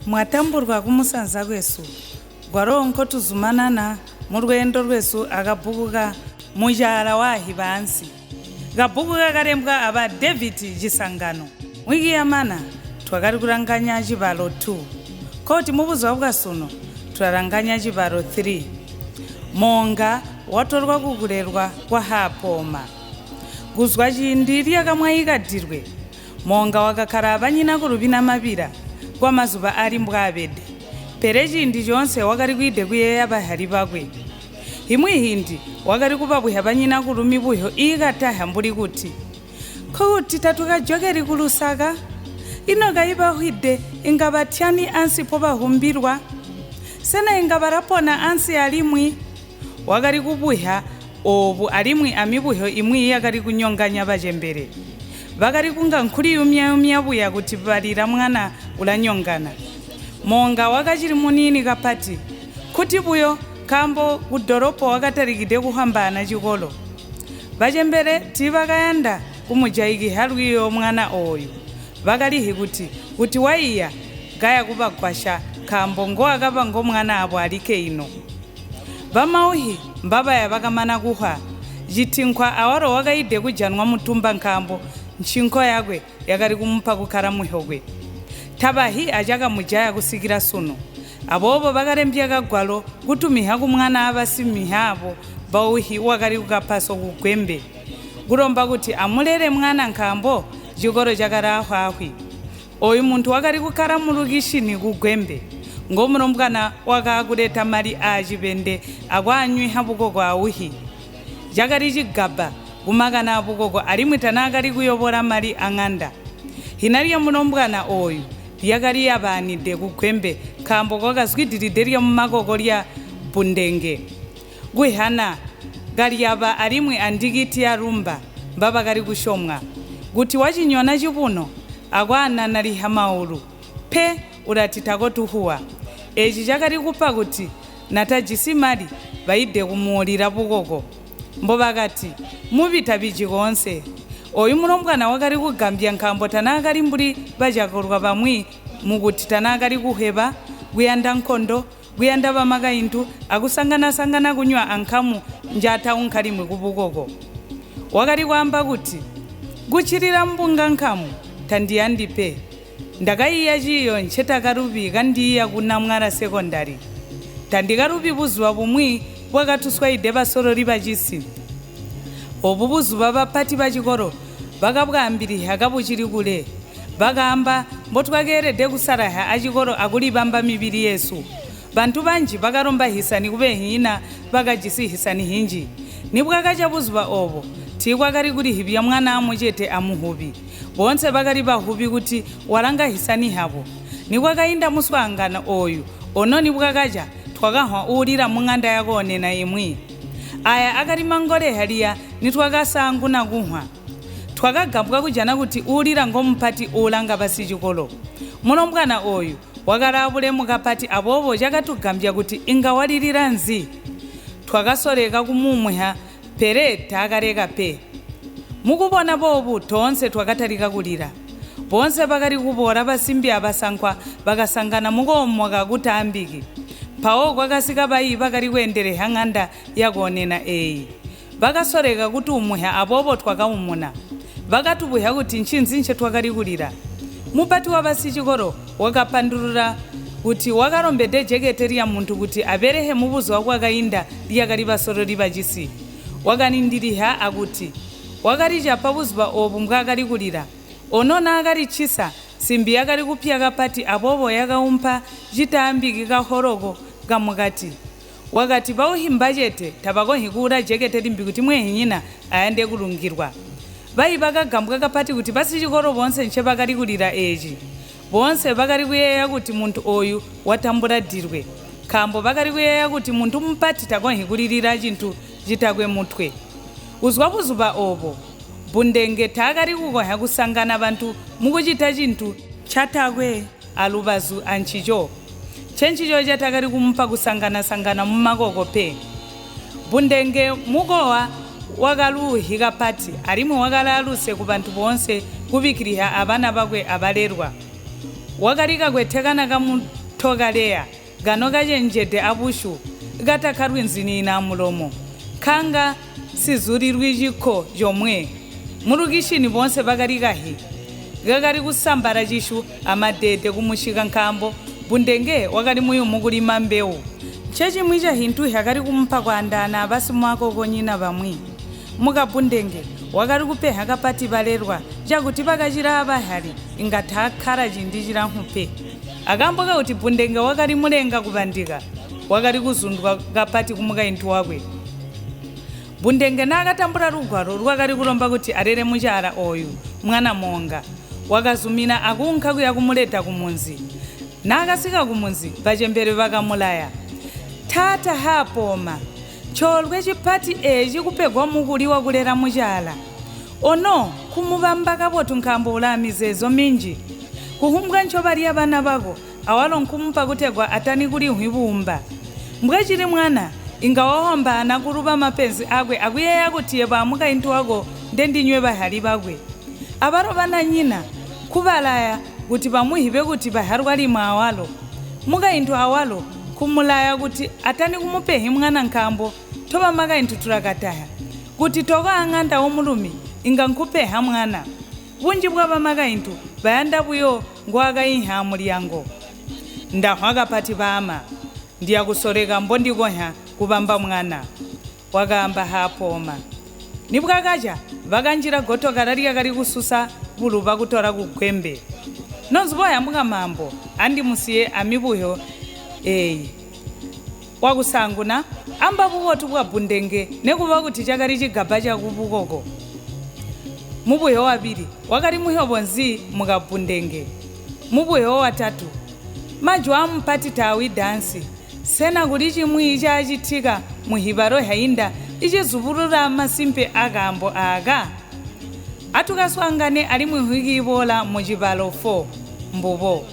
Mwatamburwa kumusanza kwesu gwaronko tuzumanana mu rwendo rwesu agabuguga Mucaala Waazyiba Ansi gabuguga karembwa aba David Gisangano wiki yamana twakari kuranganya Cibalo 2 koti mubuzo bwa suno twaranganya Cibalo 3 monga watorwa kukurerwa kwa hapoma guzwa chindiri akamwaikadirwe monga wakakara abanyina kurubina mabira kwa mazuba ari mbwabede pereji ndi jonse wakari kuide kuyeya bahari bakwe himwe hindi wakari kupabwiha banyina kurumi buyo ikataha mburi kuti kuti tatuka jokeri kulusaka inoga hwide ingabatyani ansi po bahumbirwa sena ingabarapona ansi alimwi wakari kubwiha obu alimwi amibuyo imwi yakari kunyonganya bajembere bakari kunga nkuri yumya buya kuti balira mwana ulanyongana monga wakachiri munini kapati kuti buyo kambo kudoropo wakatarikide kuhambana chikolo bajembere tibakayanda kumujaiki halwiyo mwana oyu bakalihi kuti waiya gaya kubagwasha kambo ngo akaba ngo mwana abo alike ino bamauhi mbabaya bakamana kuha jitinkwa awaro wakaide kujanwa mutumba nkambo nchinko yakwe yakari kumupa kukara muhogwe tabahi ajaka mujaya kusikira suno abobo bakarembya kagwalo kutumiha kumwana abasimiha abo bauhi wakari kukapaso kugwembe kuromba kuti amulere mwana nkambo jikoro jakarahwahwi oyu muntu wakari kukara mulukishini kugwembe ngomurombwana wakakureta mari ajibende akwanywiha bukoko auhi jakari chigaba kumakana abukoko alimwitana akari kuyobora mari ang'anda hinariya murombwana oyu yakari yabanide kugwembe kambo kwakazwidiride rya mumakoko rya bundenge gwihana gari yaba alimwe andikiti ya rumba mbaba kari kushomwa kuti wachinyona chipuno akwana nariha maulu pe uratitako tuhuwa echi chakari kupa kuti natajisimali baide kumuulira bukoko mbo bakati mubita biji konse oyu murombwana wakari kugambya nkambo tanakari mburi bajakorwa bamwi mukuti tanakari kuheba kuyanda nkondo kuyanda bamakaintu akusangana kunywa ankamu njata unkalimwe kubukoko wakari kwamba kuti kuchirira mbunga nkamu tandiyandipe ndakaiya chiyo nchetakarubika kandiya kuna mwara sekondari tandikarubi buzuwa bumwi bwakatuswa ide basorori bachisi obu buzuwa bapati bachikoro bakabwambiriha kabuchiri kule bakamba mbotwakerede kusaraha achikoro akulibamba mibiri yesu bantu banji bakaromba hisani kube hina bakajisi hisani hinji nibwakacha buzuwa obo tikwakari kuri hibya mwana amuchete amuhubi bonse bakari bahubi kuti waranga hisani habo nikwakainda muswangana oyu ono nibwakaja twakahwa ulira mung'anda yakone na imwi aya akari mangore haliya nitwakasangu na kuhwa twakagambwa kujana kuti ulira ngompati ulanga basichikolo mulombwana oyu wakarabule mukapati abobo jakatugambya kuti ingawalirira nzi twakasoleka kumumwiha pere takareka pe mukubona bobu tonse twakatarika kulira bonse bakari kubora basimbi abasankwa bakasangana mukomo kakutambiki pawo kwakasika bayi bakari kuendere hang'anda yakonena eyi bakasoreka kuti umwiha abobo twakaumuna bakatubwiha kuti nchinzi nche twakari kulira mupati wabasichikoro wakapandurura kuti wakarombede jekete rya muntu kuti aberehe mubuzo wakwakainda liyakari basorori bachisi wakanindiriha akuti wakaricha pabuzuba obu mbwakari kulira onona akari chisa simbi yakari kupya kapati abobo yakaumpa chitambiki kahoroko kamukati wakati pauhimba chete tabakohikura jekete limbi kuti mwehinyina ayande kulungirwa bayi bakagambwa kapati kuti basichikoro bonse nche bakari kulira eji bonse bakari kuyeya kuti muntu oyu watambura dirwe kambo bakari kuyeya kuti muntu mpati takohikulirira chintu chitakwe mutwe uzwa buzuba obo bundenge takari kukoha kusangana bantu mukuchita chintu chatakwe alubazu anchicho chenchicho chatakari kumupa kusangana mumakoko pe bundenge mukowa wakaluhika pati alimwe wakalaluse ku bantu bonse kubikiriha abana bakwe abalerwa wakarika kwetekana kamutokaleya gano kachenjede abushu katakharwinzini ina mulomo khanga sizurirwi chikho chomwe mulukishini bonse pakarikahi kakali kusambala chishu amadede kumushika nkhambo bundenge wakali muyumu kulima mbewu chechimwi cha hintu hakali kumpa kwa andana basi mwako konyina bamwi mukabundenge wakali kupeha kapati balerwa chakuti pakachira abahali ingatha akhara chindichira nkhupe akamboka kuti bundenge wakali mulenga kupandika wakali kuzundwa kapati kumuka intu wakwe bundenge nakatambula lugwaro lwakali kulomba kuti arere muchala oyu mwana monga wakazumina akunkha kuya kumuleta kumunzi nakasika kumunzi pachembere pakamulaya thata hapoma cholwe chipati echi kupegwa mukuliwa kulera muchala ono kumubamba kapotu nkhambo ulamizezo minji kuhumbwa nchopaliya bana bako awalo nkumupa kutegwa atani kuli hwibumba mbwechili mwana ingawahomba anakulupa mapenzi akwe akuyeya kutiye pamuka intu wako ndendinywe bahali bakwe abaro bana nyina kubalaya kuti pamuhibe kuti bahali walima awalo muka intu awalo kumulaya kuti atani kumupehi mwana nkambo toba maka intu turakataya kuti toka ang'anda omulumi inga nkupeha mwana bunji bwaba maka intu bayanda buyo ngwaga inha mulyango ndahwaga pati bama ndiya kusoreka mbondikonya kubamba mwana wakamba hapoma nibwakaja vakanjira goto kalaliya kali kususa bulupa kutora kugwembe nonziboya mbuka mambo andi musiye amibuyo wakusanguna amba buwotu bwa bundenge nekuba kuti chakali chigaba chakubukoko mubuyo wabiri wakali muyo bonzi mukabundenge mubuyo watatu maju ampati tawi dansi sena kuli chimwi chachitika muhibaro hainda ichizuvulula masimpe akambo aka atukaswangane ali muhikibola mu Cibalo 4 mbubo